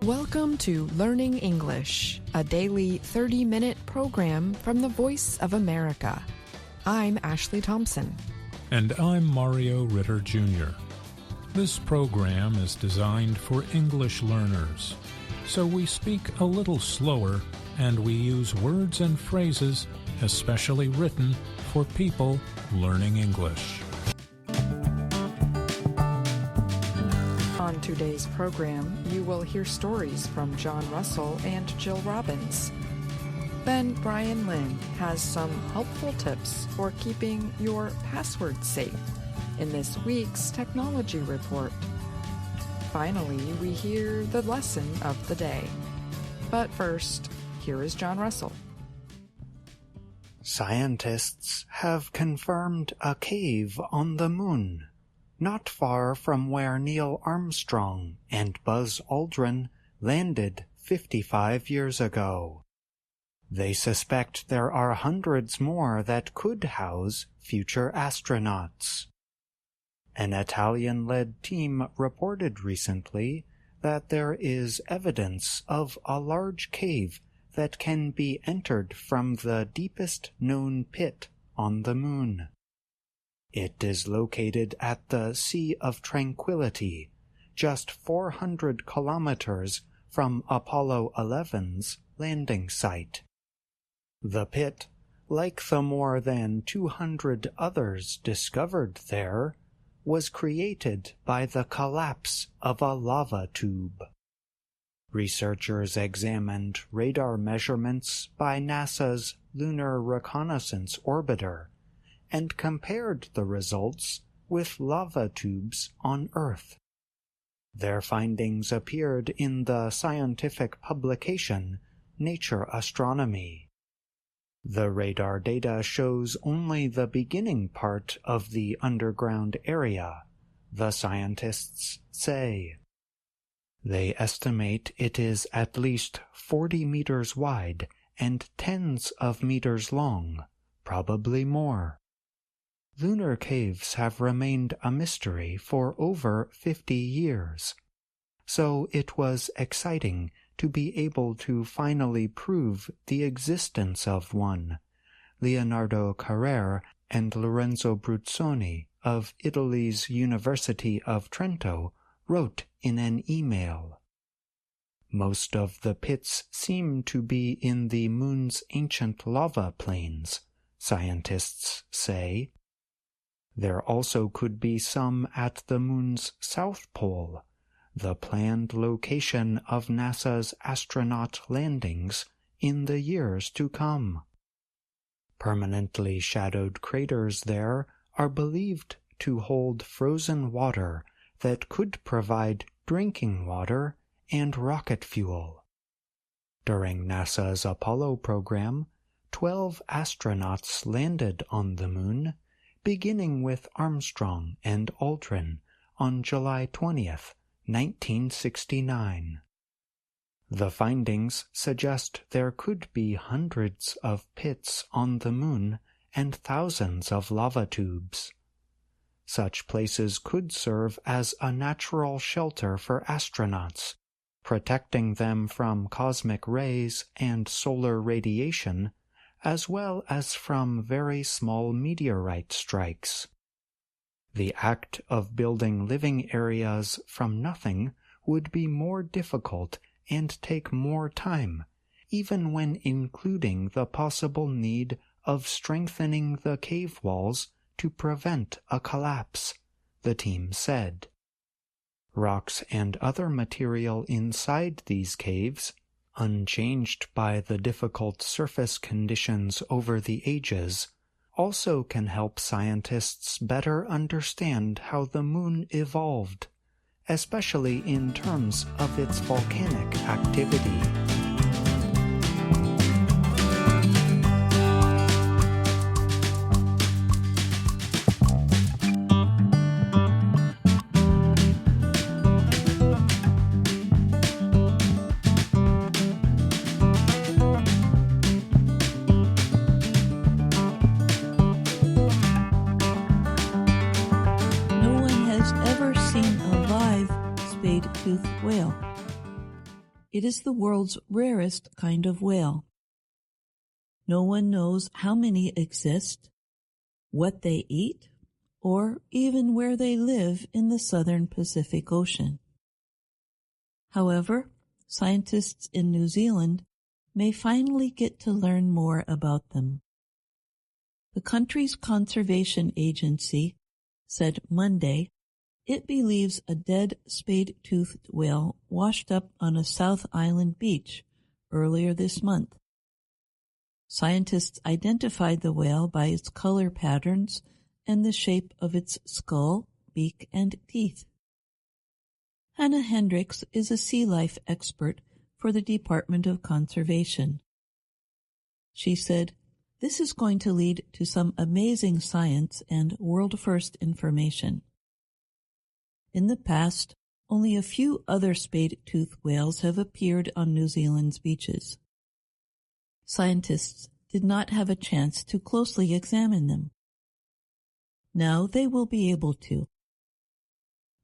Welcome to Learning English, a daily 30-minute program from the Voice of America. I'm Ashley Thompson. And I'm Mario Ritter Jr. This program is designed for English learners, so we speak a little slower and we use words and phrases especially written for people learning English. On today's program, you will hear stories from John Russell and Jill Robbins. Then Brian Lynn has some helpful tips for keeping your passwords safe in this week's Technology Report. Finally, we hear the lesson of the day. But first, here is John Russell. Scientists have confirmed a cave on the moon, not far from where Neil Armstrong and Buzz Aldrin landed 55 years ago. They suspect there are hundreds more that could house future astronauts. An Italian-led team reported recently that there is evidence of a large cave that can be entered from the deepest known pit on the moon. It is located at the Sea of Tranquility, just 400 kilometers from Apollo 11's landing site. The pit, like the more than 200 others discovered there, was created by the collapse of a lava tube. Researchers examined radar measurements by NASA's Lunar Reconnaissance Orbiter and compared the results with lava tubes on Earth. Their findings appeared in the scientific publication Nature Astronomy. The radar data shows only the beginning part of the underground area, the scientists say. They estimate it is at least 40 meters wide and tens of meters long, probably more. Lunar caves have remained a mystery for over 50 years, so it was exciting to be able to finally prove the existence of one. Leonardo Carrere and Lorenzo Bruzzoni of Italy's University of Trento wrote in an email. Most of the pits seem to be in the moon's ancient lava plains, scientists say. There also could be some at the moon's south pole, the planned location of NASA's astronaut landings in the years to come. Permanently shadowed craters there are believed to hold frozen water that could provide drinking water and rocket fuel. During NASA's Apollo program, 12 astronauts landed on the moon, beginning with Armstrong and Aldrin on July 20th, 1969. The findings suggest there could be hundreds of pits on the moon and thousands of lava tubes. Such places could serve as a natural shelter for astronauts, protecting them from cosmic rays and solar radiation, as well as from very small meteorite strikes. The act of building living areas from nothing would be more difficult and take more time, even when including the possible need of strengthening the cave walls to prevent a collapse, the team said. Rocks and other material inside these caves, unchanged by the difficult surface conditions over the ages, also can help scientists better understand how the moon evolved, especially in terms of its volcanic activity. Toothed whale. It is the world's rarest kind of whale. No one knows how many exist, what they eat, or even where they live in the southern Pacific Ocean. However, scientists in New Zealand may finally get to learn more about them. The country's conservation agency said Monday it believes a dead spade-toothed whale washed up on a South Island beach earlier this month. Scientists identified the whale by its color patterns and the shape of its skull, beak, and teeth. Hannah Hendricks is a sea life expert for the Department of Conservation. She said, "This is going to lead to some amazing science and world-first information." In the past, only a few other spade-toothed whales have appeared on New Zealand's beaches. Scientists did not have a chance to closely examine them. Now they will be able to.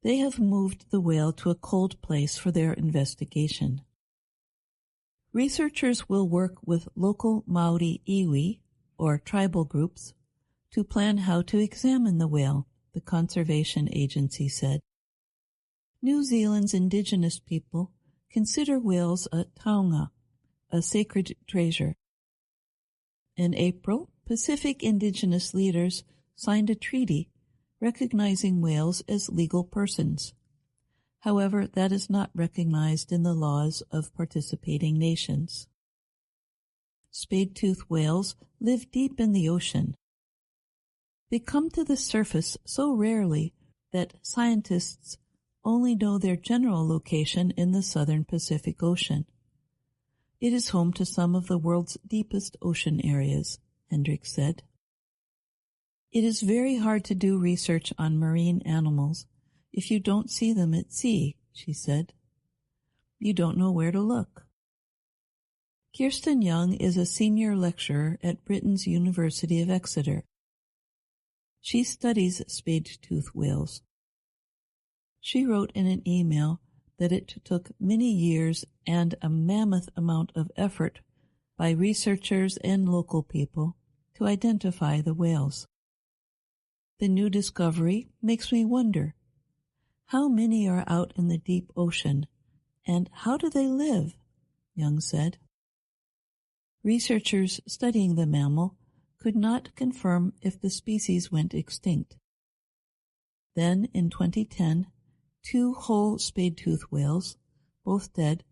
They have moved the whale to a cold place for their investigation. Researchers will work with local Maori iwi, or tribal groups, to plan how to examine the whale, the conservation agency said. New Zealand's indigenous people consider whales a taonga, a sacred treasure. In April, Pacific indigenous leaders signed a treaty recognizing whales as legal persons. However, that is not recognized in the laws of participating nations. Spade-toothed whales live deep in the ocean. They come to the surface so rarely that scientists only know their general location in the southern Pacific Ocean. It is home to some of the world's deepest ocean areas, Hendricks said. It is very hard to do research on marine animals if you don't see them at sea, she said. You don't know where to look. Kirsten Young is a senior lecturer at Britain's University of Exeter. She studies spade-toothed whales. She wrote in an email that it took many years and a mammoth amount of effort by researchers and local people to identify the whales. The new discovery makes me wonder, how many are out in the deep ocean, and how do they live? Young said. Researchers studying the mammal could not confirm if the species went extinct. Then, in 2010, 2 whole spade-toothed whales, both dead,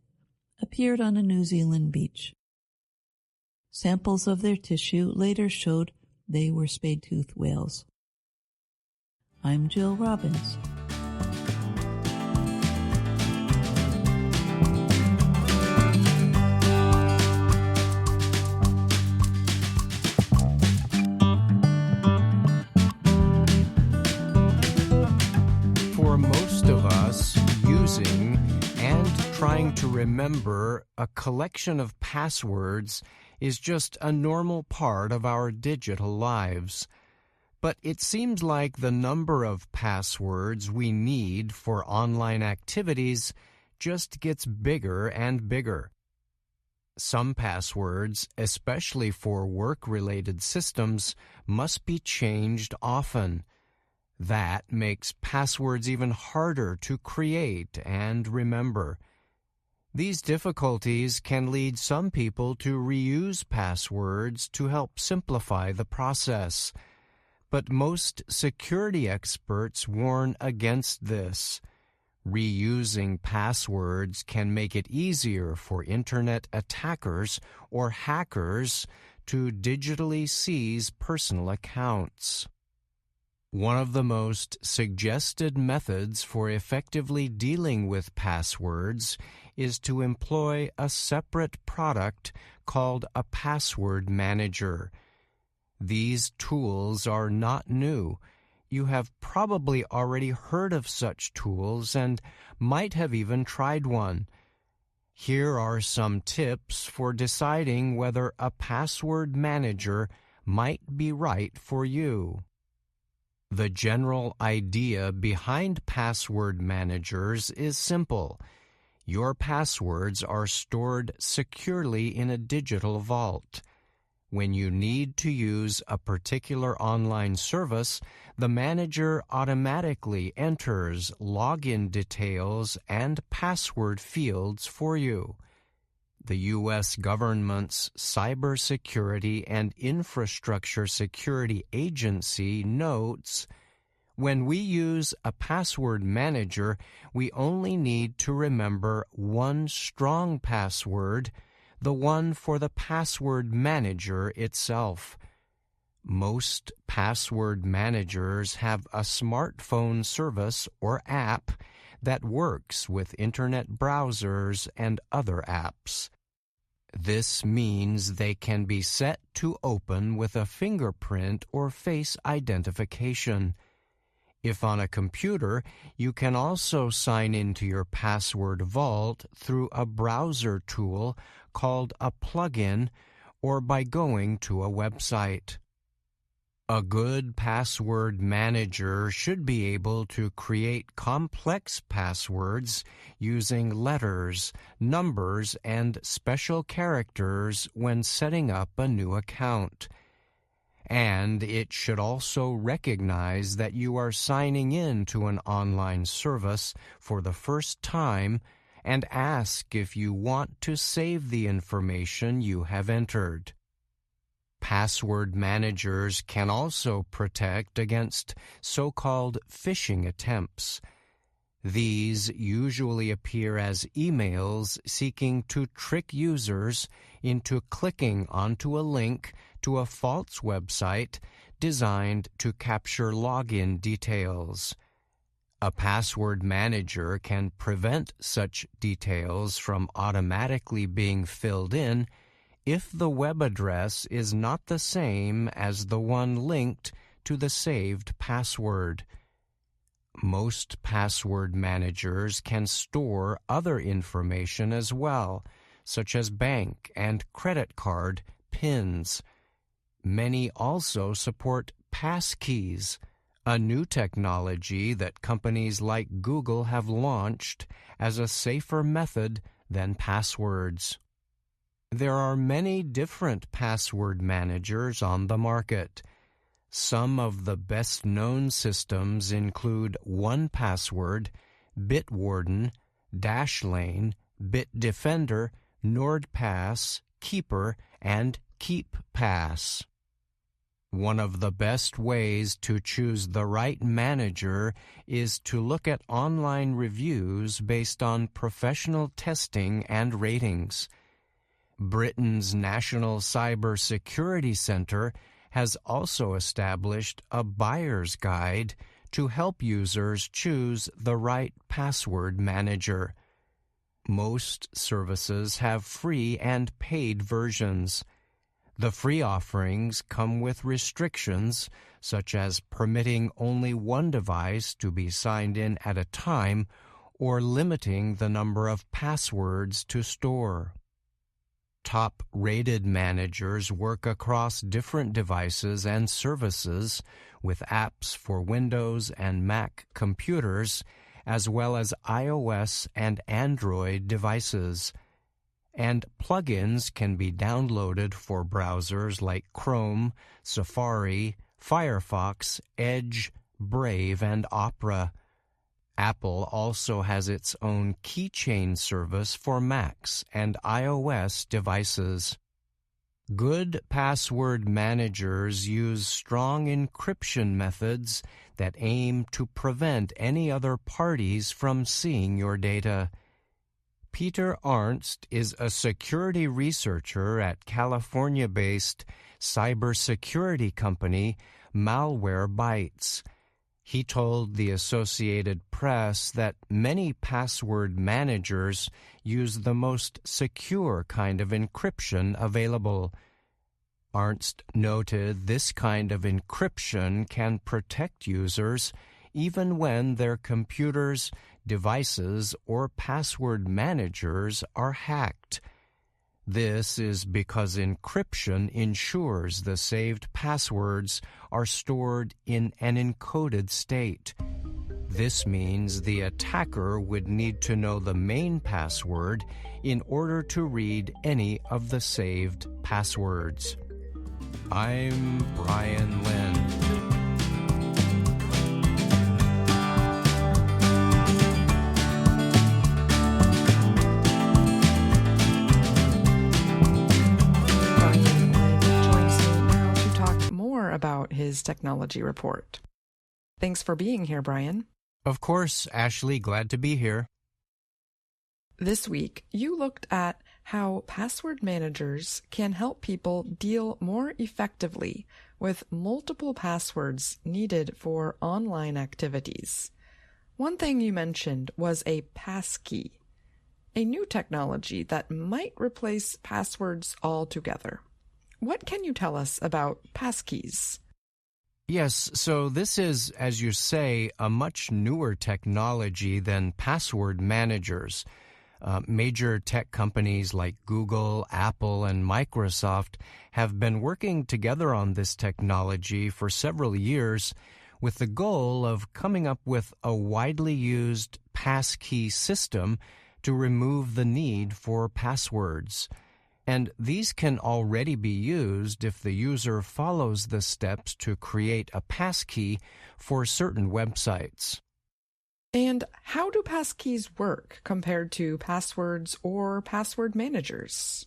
appeared on a New Zealand beach. Samples of their tissue later showed they were spade-toothed whales. I'm Jill Robbins. For most of us, using and trying to remember a collection of passwords is just a normal part of our digital lives. But it seems like the number of passwords we need for online activities just gets bigger and bigger. Some passwords, especially for work-related systems, must be changed often. That makes passwords even harder to create and remember. These difficulties can lead some people to reuse passwords to help simplify the process. But most security experts warn against this. Reusing passwords can make it easier for Internet attackers or hackers to digitally seize personal accounts. One of the most suggested methods for effectively dealing with passwords is to employ a separate product called a password manager. These tools are not new. You have probably already heard of such tools and might have even tried one. Here are some tips for deciding whether a password manager might be right for you. The general idea behind password managers is simple. Your passwords are stored securely in a digital vault. When you need to use a particular online service, the manager automatically enters login details and password fields for you. The U.S. government's Cybersecurity and Infrastructure Security Agency notes, when we use a password manager, we only need to remember one strong password, the one for the password manager itself. Most password managers have a smartphone service or app that works with Internet browsers and other apps. This means they can be set to open with a fingerprint or face identification. If on a computer, you can also sign into your password vault through a browser tool called a plugin or by going to a website. A good password manager should be able to create complex passwords using letters, numbers, and special characters when setting up a new account. And it should also recognize that you are signing in to an online service for the first time and ask if you want to save the information you have entered. Password managers can also protect against so-called phishing attempts. These usually appear as emails seeking to trick users into clicking onto a link to a false website designed to capture login details. A password manager can prevent such details from automatically being filled in if the web address is not the same as the one linked to the saved password. Most password managers can store other information as well, such as bank and credit card PINs. Many also support passkeys, a new technology that companies like Google have launched as a safer method than passwords. There are many different password managers on the market. Some of the best-known systems include 1Password, Bitwarden, Dashlane, Bitdefender, NordPass, Keeper, and KeepPass. One of the best ways to choose the right manager is to look at online reviews based on professional testing and ratings. Britain's National Cyber Security Centre has also established a buyer's guide to help users choose the right password manager. Most services have free and paid versions. The free offerings come with restrictions, such as permitting only one device to be signed in at a time or limiting the number of passwords to store. Top-rated managers work across different devices and services with apps for Windows and Mac computers, as well as iOS and Android devices. And plugins can be downloaded for browsers like Chrome, Safari, Firefox, Edge, Brave, and Opera. Apple also has its own keychain service for Macs and iOS devices. Good password managers use strong encryption methods that aim to prevent any other parties from seeing your data. Peter Arnst is a security researcher at California-based cybersecurity company Malwarebytes. He told the Associated Press that many password managers use the most secure kind of encryption available. Arnst noted this kind of encryption can protect users even when their computers, devices, or password managers are hacked. This is because encryption ensures the saved passwords are stored in an encoded state. This means the attacker would need to know the main password in order to read any of the saved passwords. I'm Brian Lynn. About his technology report. Thanks for being here, Brian. Of course, Ashley, glad to be here. This week, you looked at how password managers can help people deal more effectively with multiple passwords needed for online activities. One thing you mentioned was a passkey, a new technology that might replace passwords altogether. What can you tell us about passkeys? Yes, so this is, as you say, a much newer technology than password managers. Major tech companies like Google, Apple, and Microsoft have been working together on this technology for several years with the goal of coming up with a widely used passkey system to remove the need for passwords. And these can already be used if the user follows the steps to create a passkey for certain websites. And how do passkeys work compared to passwords or password managers?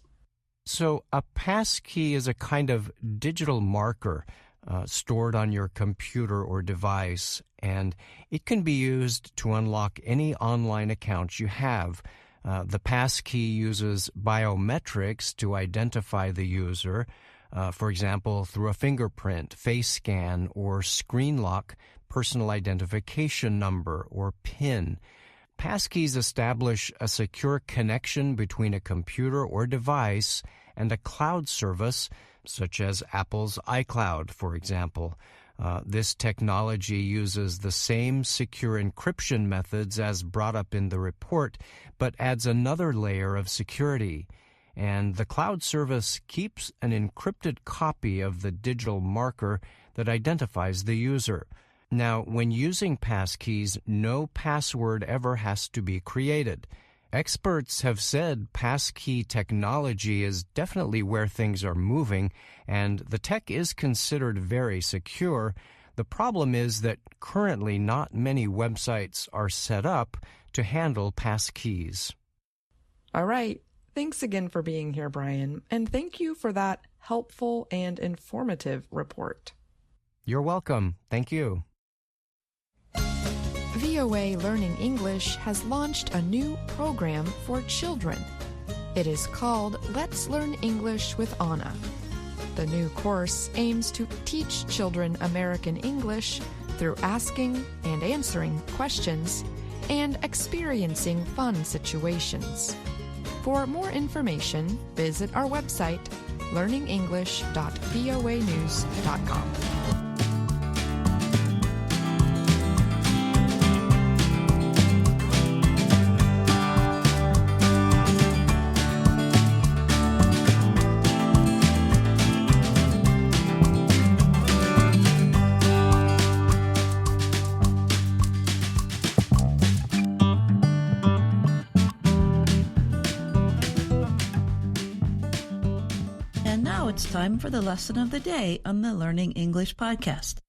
So a passkey is a kind of digital marker stored on your computer or device, and it can be used to unlock any online account you have. The passkey uses biometrics to identify the user, for example, through a fingerprint, face scan, or screen lock, personal identification number, or PIN. Passkeys establish a secure connection between a computer or device and a cloud service, such as Apple's iCloud, for example. This technology uses the same secure encryption methods as brought up in the report, but adds another layer of security. And the cloud service keeps an encrypted copy of the digital marker that identifies the user. Now, when using passkeys, no password ever has to be created. Experts have said passkey technology is definitely where things are moving, and the tech is considered very secure. The problem is that currently not many websites are set up to handle passkeys. All right. Thanks again for being here, Brian, and thank you for that helpful and informative report. You're welcome. Thank you. VOA Learning English has launched a new program for children. It is called Let's Learn English with Anna. The new course aims to teach children American English through asking and answering questions and experiencing fun situations. For more information, visit our website, learningenglish.voanews.com. It's time for the lesson of the day on the Learning English podcast.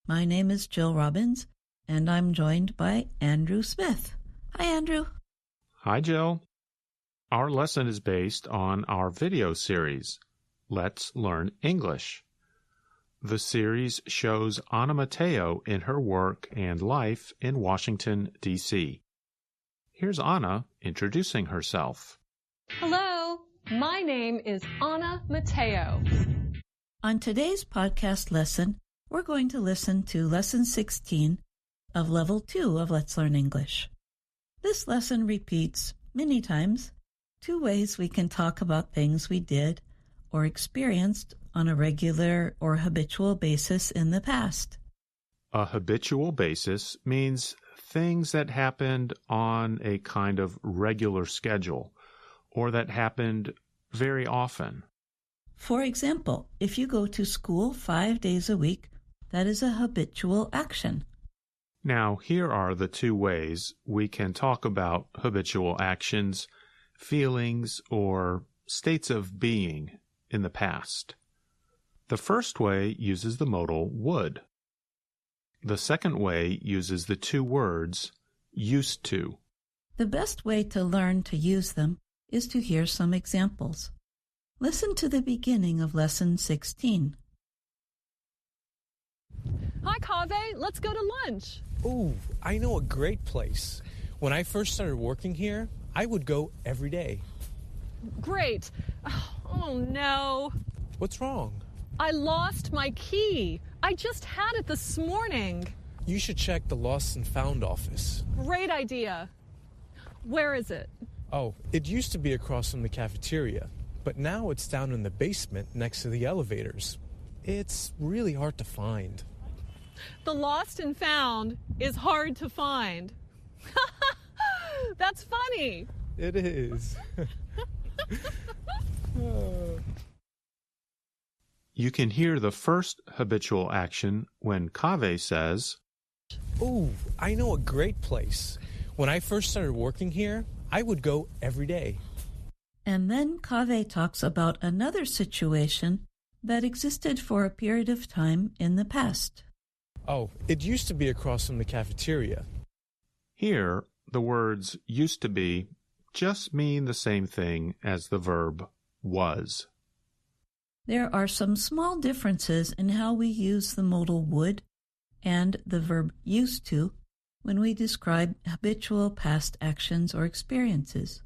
My name is Jill Robbins, and I'm joined by Andrew Smith. Hi, Andrew. Hi, Jill. Our lesson is based on our video series, Let's Learn English. The series shows Anna Mateo in her work and life in Washington, D.C. Here's Anna introducing herself. Hello. My name is Anna Mateo. On today's podcast lesson, we're going to listen to Lesson 16 of Level 2 of Let's Learn English. This lesson repeats many times 2 ways we can talk about things we did or experienced on a regular or habitual basis in the past. A habitual basis means things that happened on a kind of regular schedule, or that happened very often. For example, if you go to school 5 days a week, that is a habitual action. Now, here are the two ways we can talk about habitual actions, feelings, or states of being in the past. The first way uses the modal would. The second way uses the two words used to. The best way to learn to use them is to hear some examples. Listen to the beginning of Lesson 16. Hi, Kaveh. Let's go to lunch. Ooh, I know a great place. When I first started working here, I would go every day. Great. Oh, no. What's wrong? I lost my key. I just had it this morning. You should check the Lost and Found office. Great idea. Where is it? Oh, it used to be across from the cafeteria, but now it's down in the basement next to the elevators. It's really hard to find. The lost and found is hard to find. That's funny. It is. You can hear the first habitual action when Kaveh says, Ooh, I know a great place. When I first started working here, I would go every day. And then Kaveh talks about another situation that existed for a period of time in the past. Oh, it used to be across from the cafeteria. Here, the words used to be just mean the same thing as the verb was. There are some small differences in how we use the modal would and the verb used to when we describe habitual past actions or experiences.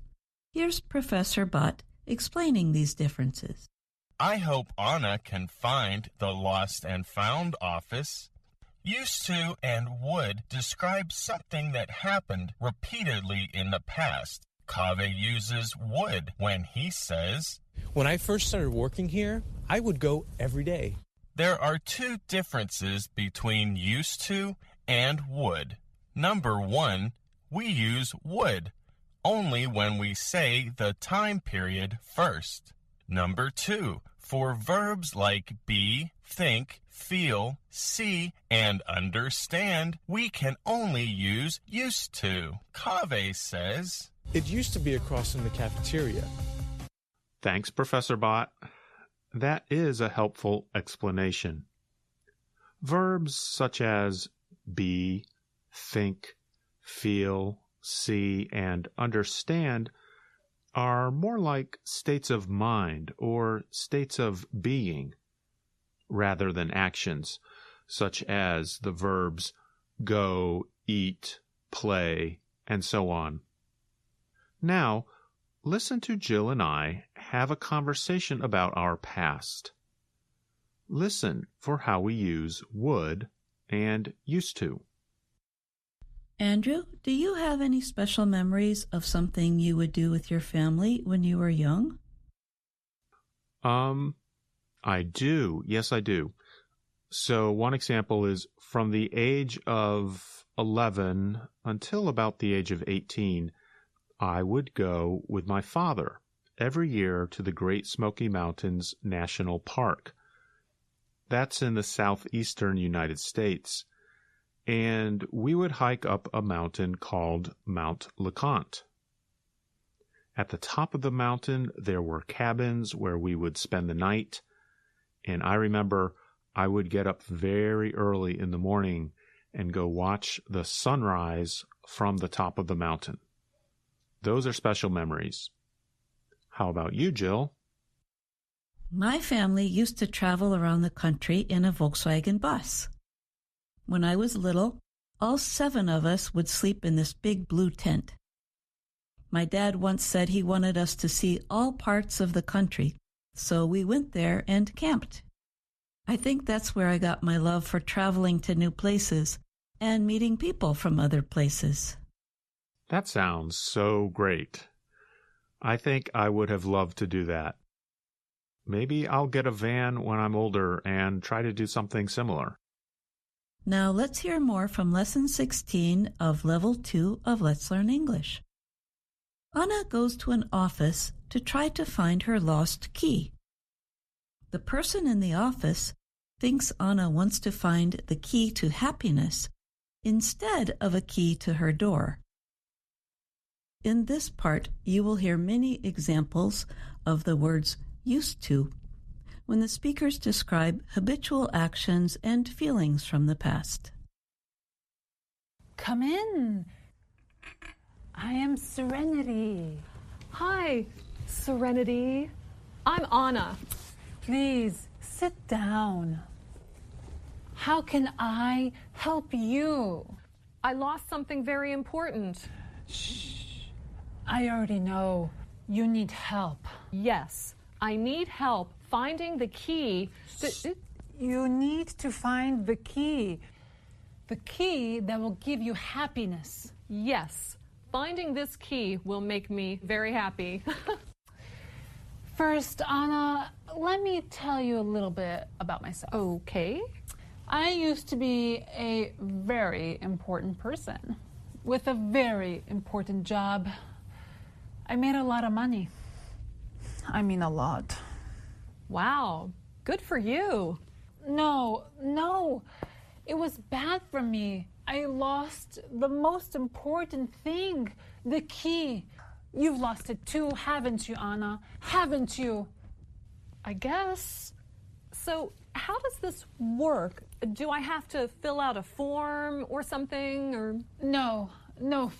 Here's Professor Bott explaining these differences. I hope Anna can find the Lost and Found office. Used to and would describe something that happened repeatedly in the past. Kaveh uses would when he says, When I first started working here, I would go every day. There are two differences between used to and would. Number one, we use would only when we say the time period first. Number two, for verbs like be, think, feel, see, and understand, we can only use used to. Kaveh says, It used to be across from the cafeteria. Thanks, Professor Bott. That is a helpful explanation. Verbs such as be, think, feel, see, and understand are more like states of mind or states of being rather than actions, such as the verbs go, eat, play, and so on. Now, listen to Jill and I have a conversation about our past. Listen for how we use would and used to. Andrew, do you have any special memories of something you would do with your family when you were young? I do. Yes, I do. So one example is from the age of 11 until about the age of 18, I would go with my father every year to the Great Smoky Mountains National Park. That's in the southeastern United States. And we would hike up a mountain called Mount LeConte. At the top of the mountain, there were cabins where we would spend the night. And I remember I would get up very early in the morning and go watch the sunrise from the top of the mountain. Those are special memories. How about you, Jill? My family used to travel around the country in a Volkswagen bus. When I was little, all 7 of us would sleep in this big blue tent. My dad once said he wanted us to see all parts of the country, so we went there and camped. I think that's where I got my love for traveling to new places and meeting people from other places. That sounds so great. I think I would have loved to do that. Maybe I'll get a van when I'm older and try to do something similar. Now let's hear more from Lesson 16 of Level 2 of Let's Learn English. Anna goes to an office to try to find her lost key. The person in the office thinks Anna wants to find the key to happiness instead of a key to her door. In this part, you will hear many examples of the words used to when the speakers describe habitual actions and feelings from the past. Come in. I am Serenity. Hi, Serenity. I'm Anna. Please sit down. How can I help you? I lost something very important. Shh. I already know. You need help. Yes, I need help finding the key. You need to find the key. The key that will give you happiness. Yes, finding this key will make me very happy. First, Anna, let me tell you a little bit about myself. Okay. I used to be a very important person with a very important job. I made a lot of money. I mean, a lot. Wow, good for you. No. It was bad for me. I lost the most important thing, the key. You've lost it too, haven't you, Anna? Haven't you? I guess. So how does this work? Do I have to fill out a form or something, or? No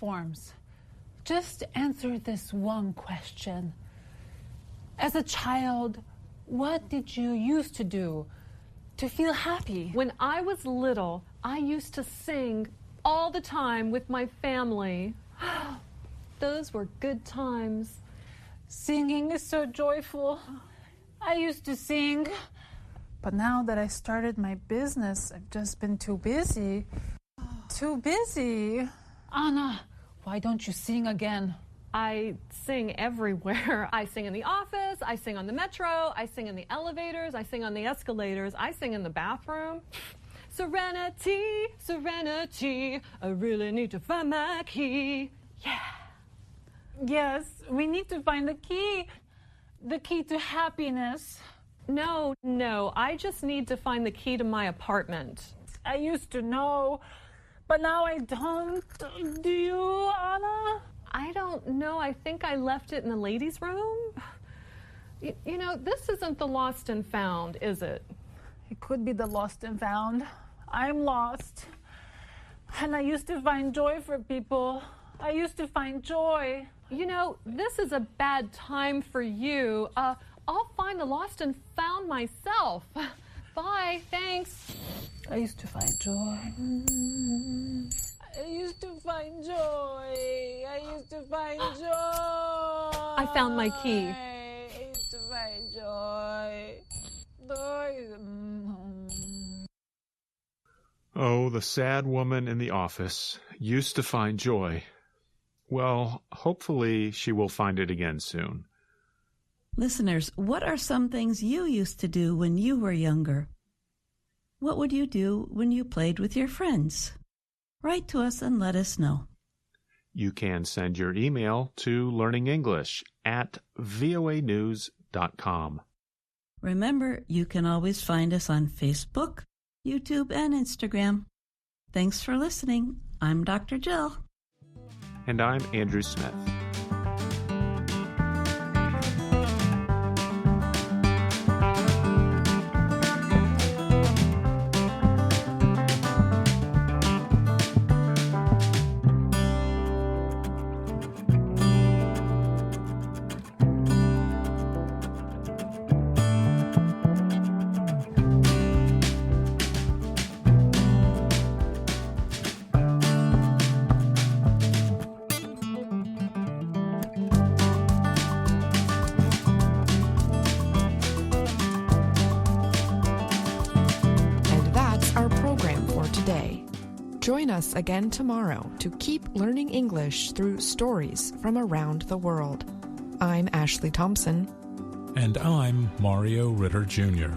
forms. Just answer this one question. As a child, what did you used to do to feel happy? When I was little, I used to sing all the time with my family. Those were good times. Singing is so joyful. I used to sing, but now that I started my business, I've just been too busy. Too busy. Anna, why don't you sing again? I sing everywhere. I sing in the office, I sing on the metro, I sing in the elevators, I sing on the escalators, I sing in the bathroom. Serenity, serenity, I really need to find my key. Yeah. Yes, we need to find the key to happiness. No, I just need to find the key to my apartment. I used to know, but now I don't. Do you, Anna? I don't know. I think I left it in the ladies' room. You know, this isn't the lost and found, is it? It could be the lost and found. I'm lost. And I used to find joy for people. I used to find joy. You know, this is a bad time for you. I'll find the lost and found myself. Bye, thanks. I used to find joy. I used to find joy. I used to find joy. I found my key. I used to find joy. Oh, the sad woman in the office used to find joy. Well, hopefully she will find it again soon. Listeners, what are some things you used to do when you were younger? What would you do when you played with your friends? Write to us and let us know. You can send your email to learningenglish@voanews.com. Remember, you can always find us on Facebook, YouTube, and Instagram. Thanks for listening. I'm Dr. Jill. And I'm Andrew Smith. Join us again tomorrow to keep learning English through stories from around the world. I'm Ashley Thompson. And I'm Mario Ritter Jr.